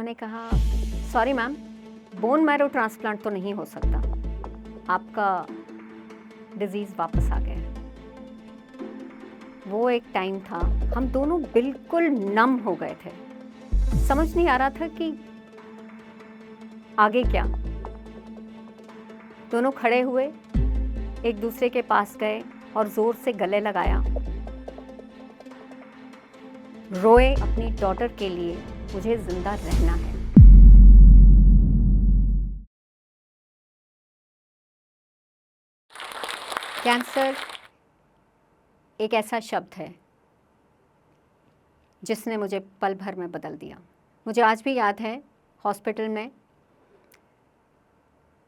ने कहा, sorry ma'am, bone marrow transplant तो नहीं हो सकता, आपका डिजीज़ वापस आ गया है। वो एक टाइम था, हम दोनों बिल्कुल नम हो गए थे। समझ नहीं आ रहा था कि आगे क्या। दोनों खड़े हुए, एक दूसरे के पास गए और जोर से गले लगाया। रोए अपनी डॉटर के लिए, मुझे जिंदा रहना है। कैंसर एक ऐसा शब्द है जिसने मुझे पल भर में बदल दिया। मुझे आज भी याद है, हॉस्पिटल में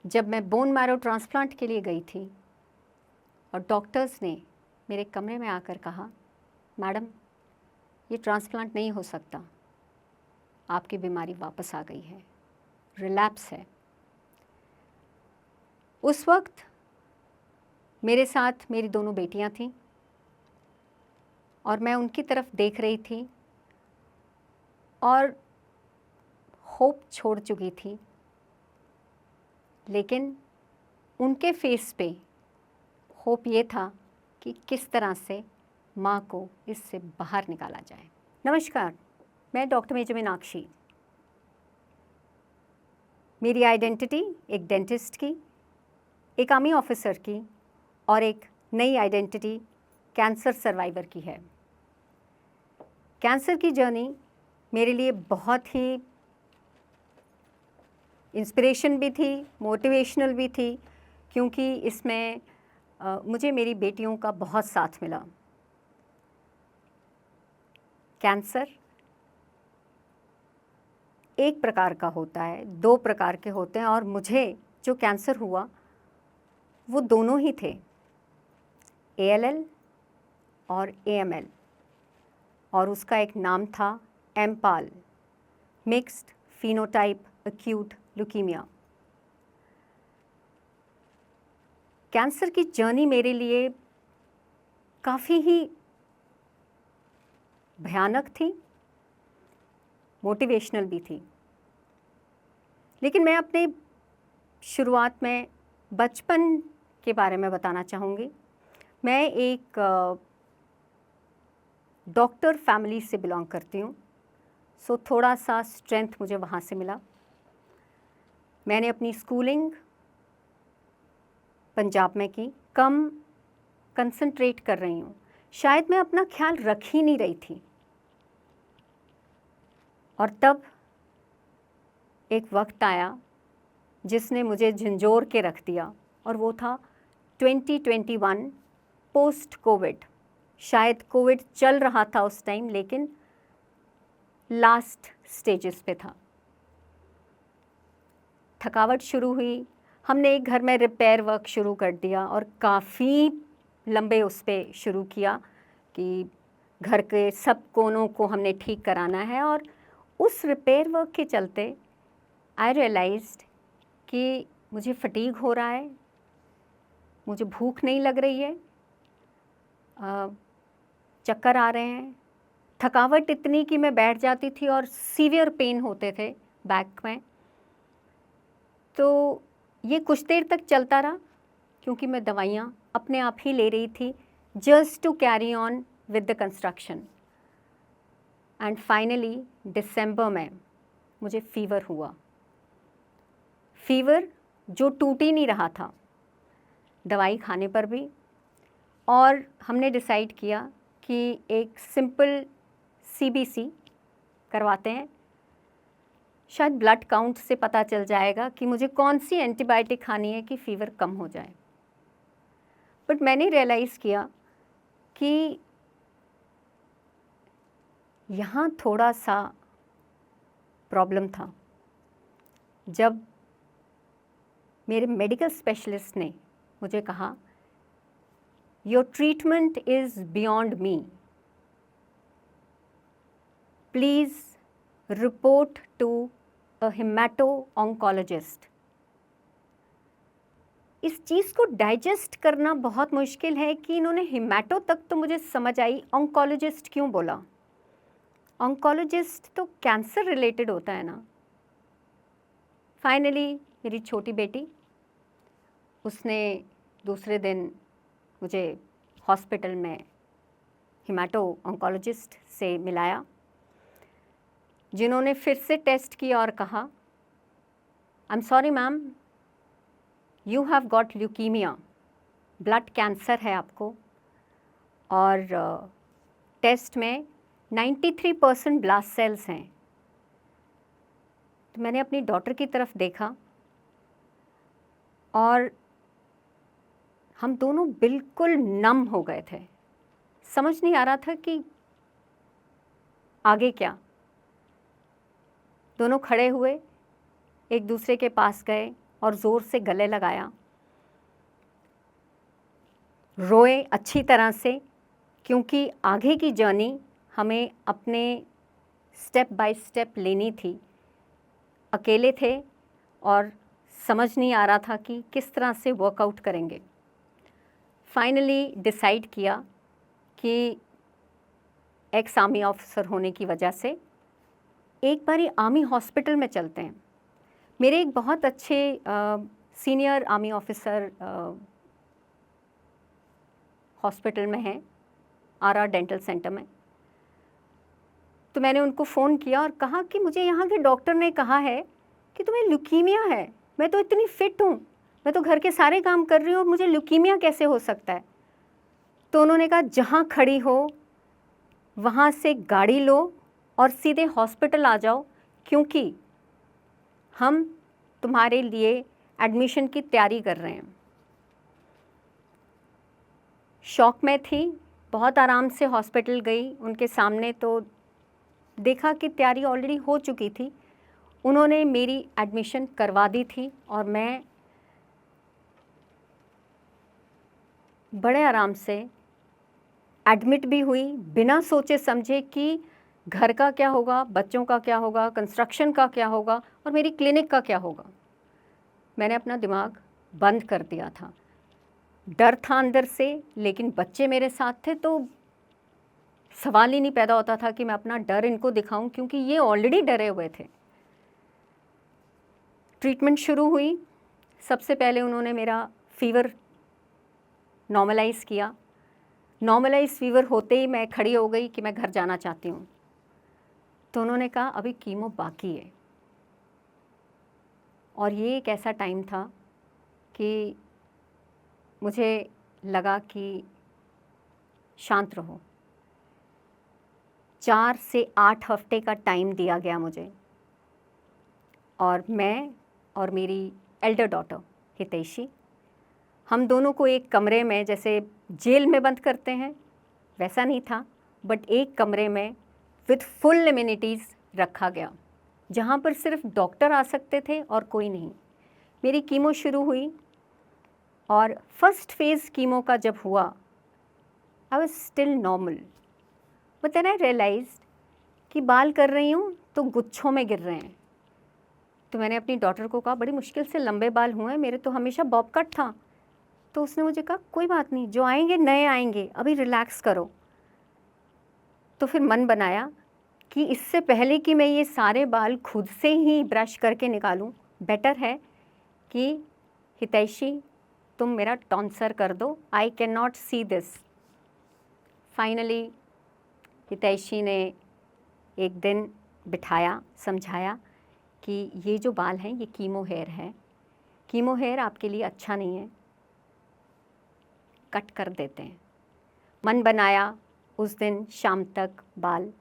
जब मैं बोन मैरो ट्रांसप्लांट के लिए गई थी और डॉक्टर्स ने मेरे कमरे में आकर कहा, मैडम ये ट्रांसप्लांट नहीं हो सकता, आपकी बीमारी वापस आ गई है, रिलैप्स है। उस वक्त मेरे साथ मेरी दोनों बेटियां थीं और मैं उनकी तरफ देख रही थी और होप छोड़ चुकी थी, लेकिन उनके फेस पे होप ये था कि किस तरह से माँ को इससे बाहर निकाला जाए। नमस्कार, मैं डॉक्टर मेजर मीनाक्षी। मेरी आइडेंटिटी एक डेंटिस्ट की, एक आर्मी ऑफिसर की और एक नई आइडेंटिटी कैंसर सर्वाइवर की है। कैंसर की जर्नी मेरे लिए बहुत ही इंस्पिरेशन भी थी, मोटिवेशनल भी थी, क्योंकि इसमें मुझे मेरी बेटियों का बहुत साथ मिला। कैंसर एक प्रकार का होता है, दो प्रकार के होते हैं, और मुझे जो कैंसर हुआ वो दोनों ही थे, ALL और AML, और उसका एक नाम था MPAL, mixed phenotype acute leukemia. Cancer की जर्नी मेरे लिए काफ़ी ही भयानक थी, मोटिवेशनल भी थी। लेकिन मैं अपने शुरुआत में बचपन के बारे में बताना चाहूँगी। मैं एक डॉक्टर फैमिली से बिलोंग करती हूँ, सो थोड़ा सा स्ट्रेंथ मुझे वहाँ से मिला। मैंने अपनी स्कूलिंग पंजाब में की। कम कंसंट्रेट कर रही हूँ, शायद मैं अपना ख्याल रख ही नहीं रही थी। और तब एक वक्त आया जिसने मुझे झंझोर के रख दिया, और वो था 2021 पोस्ट कोविड। शायद कोविड चल रहा था उस टाइम, लेकिन लास्ट स्टेजेस पे था। थकावट शुरू हुई, हमने एक घर में रिपेयर वर्क शुरू कर दिया और काफ़ी लंबे उस पर शुरू किया कि घर के सब कोनों को हमने ठीक कराना है। और उस रिपेयर वर्क के चलते आई रियलाइज्ड कि मुझे फटीग हो रहा है, मुझे भूख नहीं लग रही है, चक्कर आ रहे हैं, थकावट इतनी कि मैं बैठ जाती थी और सीवियर पेन होते थे बैक में। तो ये कुछ देर तक चलता रहा, क्योंकि मैं दवाइयाँ अपने आप ही ले रही थी, just to carry on with the construction. And finally दिसंबर में मुझे फीवर हुआ, फीवर जो टूट ही नहीं रहा था दवाई खाने पर भी। और हमने डिसाइड किया कि एक सिंपल CBC करवाते हैं, शायद ब्लड काउंट से पता चल जाएगा कि मुझे कौन सी एंटीबायोटिक खानी है कि फ़ीवर कम हो जाए। बट मैंने रियलाइज़ किया कि यहाँ थोड़ा सा प्रॉब्लम था। जब मेरे मेडिकल स्पेशलिस्ट ने मुझे कहा, your treatment is beyond me, please report to a hemato oncologist. इस चीज़ को डाइजेस्ट करना बहुत मुश्किल है कि इन्होंने हेमाटो तक तो मुझे समझ आई, ऑन्कोलॉजिस्ट क्यों बोला। ऑन्कोलॉजिस्ट तो कैंसर रिलेटेड होता है ना, फाइनली मेरी छोटी बेटी, उसने दूसरे दिन मुझे हॉस्पिटल में हिमाटो ऑन्कोलॉजिस्ट से मिलाया, जिन्होंने फिर से टेस्ट किया और कहा, I am sorry ma'am, you have got leukaemia, blood cancer है आपको, और टेस्ट में 93% ब्लास्ट सेल्स हैं। तो मैंने अपनी डॉटर की तरफ देखा और हम दोनों बिल्कुल नम हो गए थे। समझ नहीं आ रहा था कि आगे क्या। दोनों खड़े हुए, एक दूसरे के पास गए और ज़ोर से गले लगाया, रोए अच्छी तरह से, क्योंकि आगे की जर्नी हमें अपने स्टेप बाय स्टेप लेनी थी। अकेले थे और समझ नहीं आ रहा था कि किस तरह से वर्कआउट करेंगे। फाइनली डिसाइड किया कि एक्स आर्मी ऑफिसर होने की वजह से एक बारी आर्मी हॉस्पिटल में चलते हैं। मेरे एक बहुत अच्छे सीनियर आर्मी ऑफिसर हॉस्पिटल में हैं, आर डेंटल सेंटर में। तो मैंने उनको फ़ोन किया और कहा कि मुझे यहाँ के डॉक्टर ने कहा है कि तुम्हें ल्यूकीमिया है। मैं तो इतनी फ़िट हूँ, मैं तो घर के सारे काम कर रही हूँ और मुझे ल्यूकीमिया कैसे हो सकता है। तो उन्होंने कहा, जहाँ खड़ी हो वहाँ से गाड़ी लो और सीधे हॉस्पिटल आ जाओ, क्योंकि हम तुम्हारे लिए एडमिशन की तैयारी कर रहे हैं। शॉक में थी, बहुत आराम से हॉस्पिटल गई। उनके सामने तो देखा कि तैयारी ऑलरेडी हो चुकी थी। उन्होंने मेरी एडमिशन करवा दी थी और मैं बड़े आराम से एडमिट भी हुई, बिना सोचे समझे कि घर का क्या होगा, बच्चों का क्या होगा, कंस्ट्रक्शन का क्या होगा और मेरी क्लिनिक का क्या होगा। मैंने अपना दिमाग बंद कर दिया था। डर था अंदर से, लेकिन बच्चे मेरे साथ थे तो सवाल ही नहीं पैदा होता था कि मैं अपना डर इनको दिखाऊं, क्योंकि ये ऑलरेडी डरे हुए थे। ट्रीटमेंट शुरू हुई। सबसे पहले उन्होंने मेरा फ़ीवर नॉर्मलाइज़ किया। नॉर्मलाइज़ फ़ीवर होते ही मैं खड़ी हो गई कि मैं घर जाना चाहती हूँ। तो उन्होंने कहा, अभी कीमो बाकी है। और ये एक ऐसा टाइम था कि मुझे लगा कि शांत रहो। 4 से 8 हफ्ते का टाइम दिया गया मुझे, और मैं और मेरी एल्डर डॉटर हितैषी, हम दोनों को एक कमरे में, जैसे जेल में बंद करते हैं वैसा नहीं था, बट एक कमरे में विथ फुल इम्यूनिटीज़ रखा गया, जहाँ पर सिर्फ डॉक्टर आ सकते थे और कोई नहीं। मेरी कीमो शुरू हुई और फर्स्ट फेज़ कीमो का जब हुआ, I was still normal, but then I realised कि बाल कर रही हूँ तो गुच्छों में गिर रहे हैं। तो मैंने अपनी डॉटर को कहा, बड़ी मुश्किल से लंबे बाल हुए हैं, मेरे तो हमेशा बॉब कट था। तो उसने मुझे कहा, कोई बात नहीं, जो आएंगे नए आएंगे, अभी रिलैक्स करो। तो फिर मन बनाया कि इससे पहले कि मैं ये सारे बाल खुद से ही ब्रश करके निकालूं, बेटर है कि हितैषी तुम मेरा टॉन्सर कर दो, I can not see this. Finally हितैषी ने एक दिन बिठाया, समझाया कि ये जो बाल हैं ये कीमो हेयर है, कीमो हेयर आपके लिए अच्छा नहीं है, कट कर देते हैं। मन बनाया, उस दिन शाम तक बाल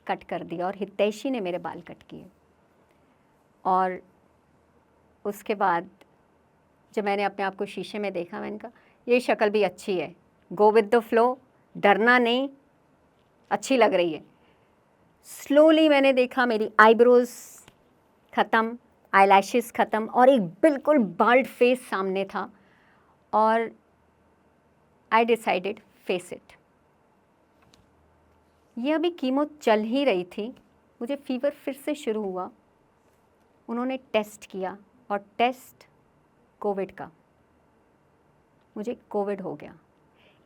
कट कर दिया और हितैषी ने मेरे बाल कट किए। और उसके बाद जब मैंने अपने आप को शीशे में देखा, मैंने कहा, ये शक्ल भी अच्छी है, गो विद द फ्लो, डरना नहीं, अच्छी लग रही है। स्लोली मैंने देखा मेरी आईब्रोज ख़त्म, आईलैशेस ख़त्म और एक बिल्कुल बाल्ड फेस सामने था, और आई डिसाइडेड फेस इट। ये अभी कीमो चल ही रही थी, मुझे फ़ीवर फिर से शुरू हुआ। उन्होंने टेस्ट किया और टेस्ट कोविड का, मुझे कोविड हो गया।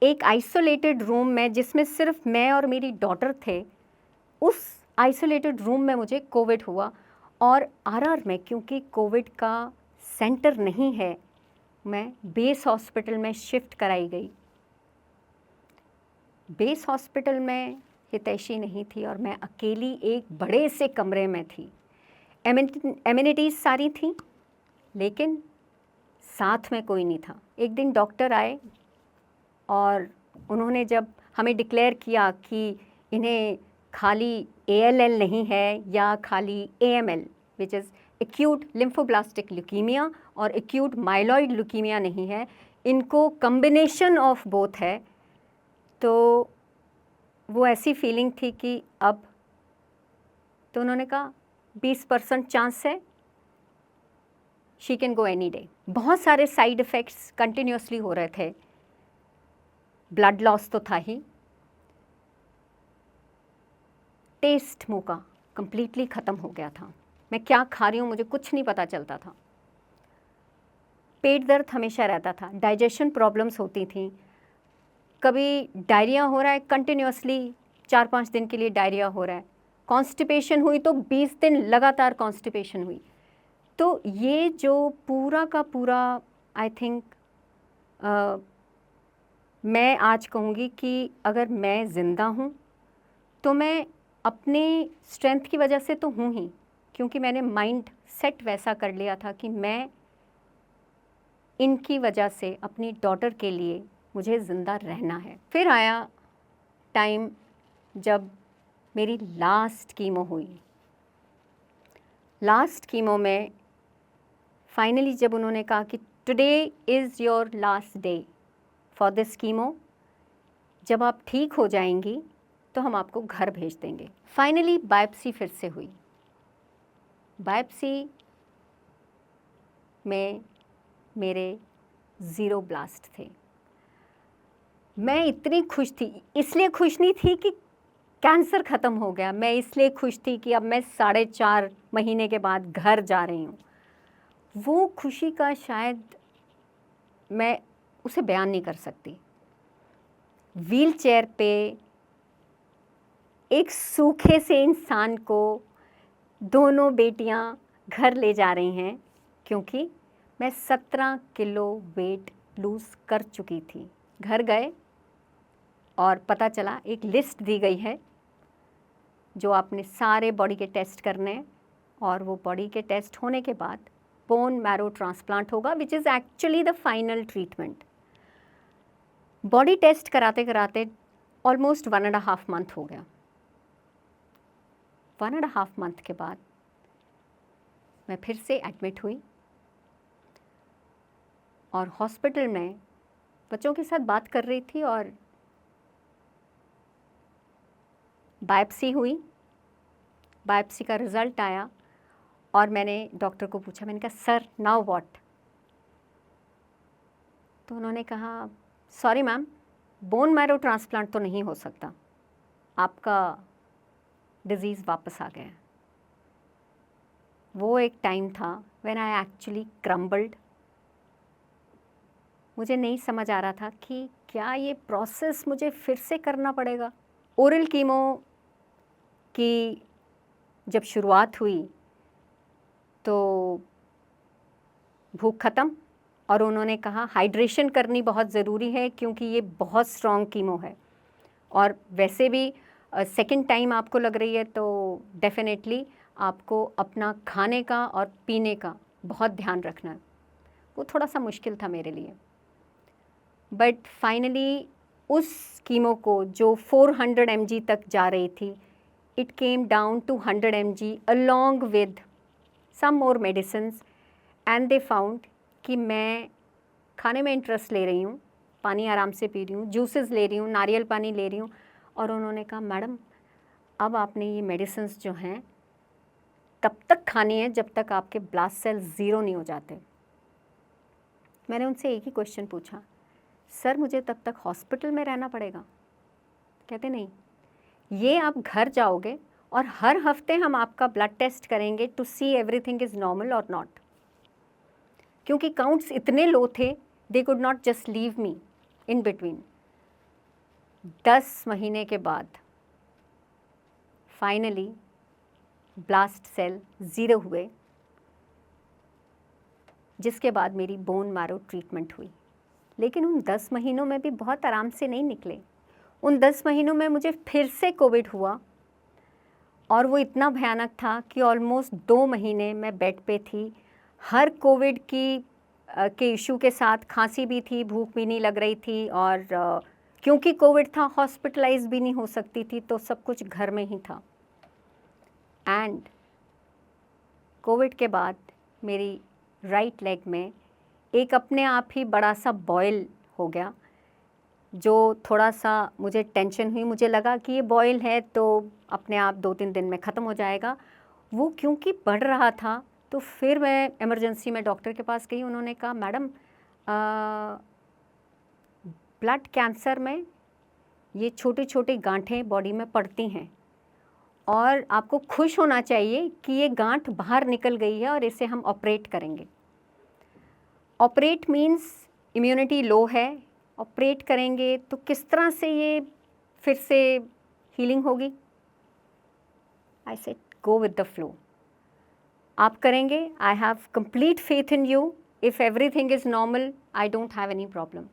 एक आइसोलेटेड रूम में जिसमें सिर्फ मैं और मेरी डॉटर थे, उस आइसोलेटेड रूम में मुझे कोविड हुआ और आरआर में क्योंकि कोविड का सेंटर नहीं है, मैं बेस हॉस्पिटल में शिफ्ट कराई गई। बेस हॉस्पिटल में हितैषी नहीं थी और मैं अकेली एक बड़े से कमरे में थी। एमिनिटीज़ सारी थी, लेकिन साथ में कोई नहीं था। एक दिन डॉक्टर आए और उन्होंने जब हमें डिक्लेयर किया कि इन्हें खाली ALL नहीं है या खाली AML which is acute lymphoblastic leukaemia और एक्यूट माइलॉइड ल्यूकीमिया नहीं है, इनको कम्बिनेशन ऑफ बोथ है, तो वो ऐसी फीलिंग थी कि अब तो उन्होंने कहा 20% चांस है, she can go any day. बहुत सारे साइड इफ़ेक्ट्स कंटिन्यूसली हो रहे थे, ब्लड लॉस तो था ही, टेस्ट मुँह का कम्प्लीटली ख़त्म हो गया था। मैं क्या खा रही हूँ मुझे कुछ नहीं पता चलता था। पेट दर्द हमेशा रहता था, डाइजेशन प्रॉब्लम्स होती थी, कभी डायरिया हो रहा है कंटिन्यूसली 4-5 दिन के लिए डायरिया हो रहा है, कॉन्स्टिपेशन हुई तो 20 दिन लगातार कॉन्स्टिपेशन हुई। तो ये जो पूरा का पूरा आई थिंक मैं आज कहूँगी कि अगर मैं ज़िंदा हूँ तो मैं अपने स्ट्रेंथ की वजह से तो हूँ ही, क्योंकि मैंने माइंड सेट वैसा कर लिया था कि मैं इनकी वजह से अपनी डॉटर के लिए मुझे ज़िंदा रहना है। फिर आया टाइम जब मेरी लास्ट कीमो हुई। लास्ट कीमो में फाइनली जब उन्होंने कहा कि today is your last day for this chemo, जब आप ठीक हो जाएंगी तो हम आपको घर भेज देंगे। फाइनली बायोप्सी फिर से हुई। बायोप्सी में मेरे 0 ब्लास्ट थे। मैं इतनी खुश थी, इसलिए खुश नहीं थी कि कैंसर ख़त्म हो गया, मैं इसलिए खुश थी कि अब मैं 4.5 महीने के बाद घर जा रही हूँ। वो खुशी का शायद मैं उसे बयान नहीं कर सकती। व्हीलचेयर पे एक सूखे से इंसान को दोनों बेटियां घर ले जा रही हैं, क्योंकि मैं 17 किलो वेट लूज़ कर चुकी थी। घर गए और पता चला एक लिस्ट दी गई है जो आपने सारे बॉडी के टेस्ट करने हैं, और वो बॉडी के टेस्ट होने के बाद बोन मैरो ट्रांसप्लांट होगा, which is actually the final treatment. Body test कराते कराते ऑलमोस्ट 1.5 मंथ हो गया। 1.5 मंथ के बाद मैं फिर से एडमिट हुई और हॉस्पिटल में बच्चों के साथ बात कर रही थी और बायोप्सी हुई। बायोप्सी का रिज़ल्ट आया और मैंने डॉक्टर को पूछा, मैंने कहा सर नाउ व्हाट? तो उन्होंने कहा sorry ma'am, bone marrow transplant तो नहीं हो सकता, आपका डिज़ीज़ वापस आ गया। वो एक टाइम था व्हेन आई एक्चुअली क्रम्बल्ड। मुझे नहीं समझ आ रहा था कि क्या ये प्रोसेस मुझे फिर से करना पड़ेगा। ओरल कीमो की जब शुरुआत हुई तो भूख ख़त्म, और उन्होंने कहा हाइड्रेशन करनी बहुत ज़रूरी है क्योंकि ये बहुत स्ट्रॉन्ग कीमो है, और वैसे भी सेकंड टाइम आपको लग रही है तो डेफिनेटली आपको अपना खाने का और पीने का बहुत ध्यान रखना है। वो थोड़ा सा मुश्किल था मेरे लिए, बट फाइनली उस कीमो को जो 400 mg तक जा रही थी, it came down to 100 mg along with some more medicines, and they found कि मैं खाने में इंटरेस्ट ले रही हूँ, पानी आराम से पी रही हूँ, जूसेस ले रही हूँ, नारियल पानी ले रही हूँ, और उन्होंने कहा मैडम अब आपने ये मेडिसिन्स जो हैं तब तक खानी है जब तक आपके ब्लास्ट सेल 0 नहीं हो जाते। मैंने उनसे एक ही क्वेश्चन पूछा, सर मुझे तब तक हॉस्पिटल में रहना पड़ेगा? कहते नहीं, ये आप घर जाओगे और हर हफ्ते हम आपका ब्लड टेस्ट करेंगे to see everything is normal और नॉट, क्योंकि काउंट्स इतने लो थे, they could not just leave me in between. 10 महीने के बाद फाइनली ब्लास्ट सेल 0 हुए, जिसके बाद मेरी बोन मैरो ट्रीटमेंट हुई। लेकिन उन 10 महीनों में भी बहुत आराम से नहीं निकले। उन 10 महीनों में मुझे फिर से कोविड हुआ और वो इतना भयानक था कि ऑलमोस्ट 2 महीने मैं बेड पे थी। हर कोविड के इशू के साथ खांसी भी थी, भूख भी नहीं लग रही थी और क्योंकि कोविड था हॉस्पिटलाइज भी नहीं हो सकती थी, तो सब कुछ घर में ही था। एंड कोविड के बाद मेरी राइट लेग में एक अपने आप ही बड़ा सा बॉयल हो गया, जो थोड़ा सा मुझे टेंशन हुई। मुझे लगा कि ये बॉयल है तो अपने आप 2-3 दिन में ख़त्म हो जाएगा। वो क्योंकि बढ़ रहा था तो फिर मैं इमरजेंसी में डॉक्टर के पास गई। उन्होंने कहा मैडम ब्लड कैंसर में ये छोटी छोटी गांठें बॉडी में पड़ती हैं और आपको खुश होना चाहिए कि ये गांठ बाहर निकल गई है और इसे हम ऑपरेट करेंगे। ऑपरेट मीन्स इम्यूनिटी लो है, ऑपरेट करेंगे तो किस तरह से ये फिर से हीलिंग होगी। I said go with the flow, आप करेंगे, I have complete faith in you, if everything is normal I don't have any problem.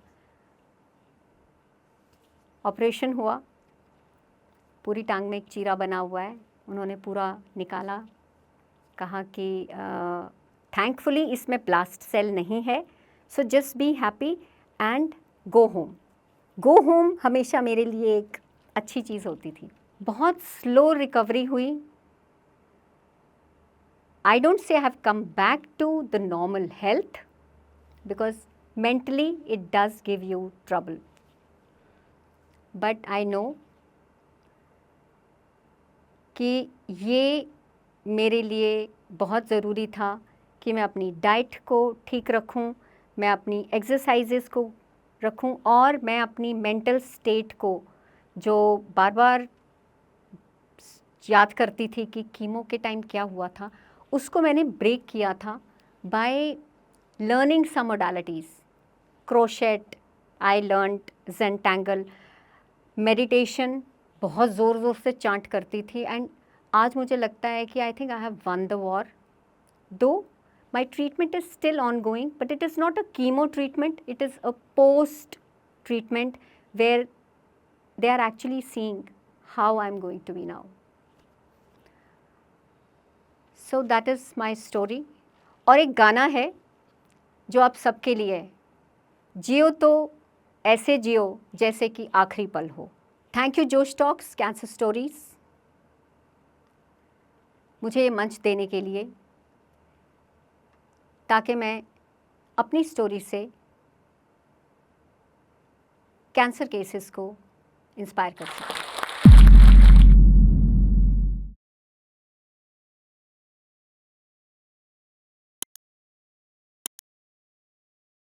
Operation हुआ, पूरी टांग में एक चीरा बना हुआ है, उन्होंने पूरा निकाला, कहा कि थैंकफुली इसमें ब्लास्ट सेल नहीं है, so just be happy and go home. Go home हमेशा मेरे लिए एक अच्छी चीज़ होती थी। बहुत स्लो रिकवरी हुई। I don't say I have come back to the normal health because mentally it does give you trouble. But I know कि ये मेरे लिए बहुत ज़रूरी था कि मैं अपनी डाइट को ठीक रखूं, मैं अपनी एक्सरसाइजेस को रखूं और मैं अपनी मेंटल स्टेट को, जो बार बार याद करती थी कि कीमो के टाइम क्या हुआ था, उसको मैंने ब्रेक किया था by learning some modalities. Crochet I learned, Zentangle, meditation बहुत ज़ोर ज़ोर से चांट करती थी। एंड आज मुझे लगता है कि I think I have won the war. Though my treatment is still on going, but it is not a chemo treatment, it is a post treatment where they are actually seeing how I'm going to be now. So that is my story. और एक गाना है जो आप सबके लिए है, जियो तो ऐसे जियो जैसे कि आखिरी पल हो। थैंक यू जोश टॉक्स कैंसर स्टोरीज़, मुझे ये मंच देने के लिए, ताकि मैं अपनी स्टोरी से कैंसर केसेस को इंस्पायर कर सकूं।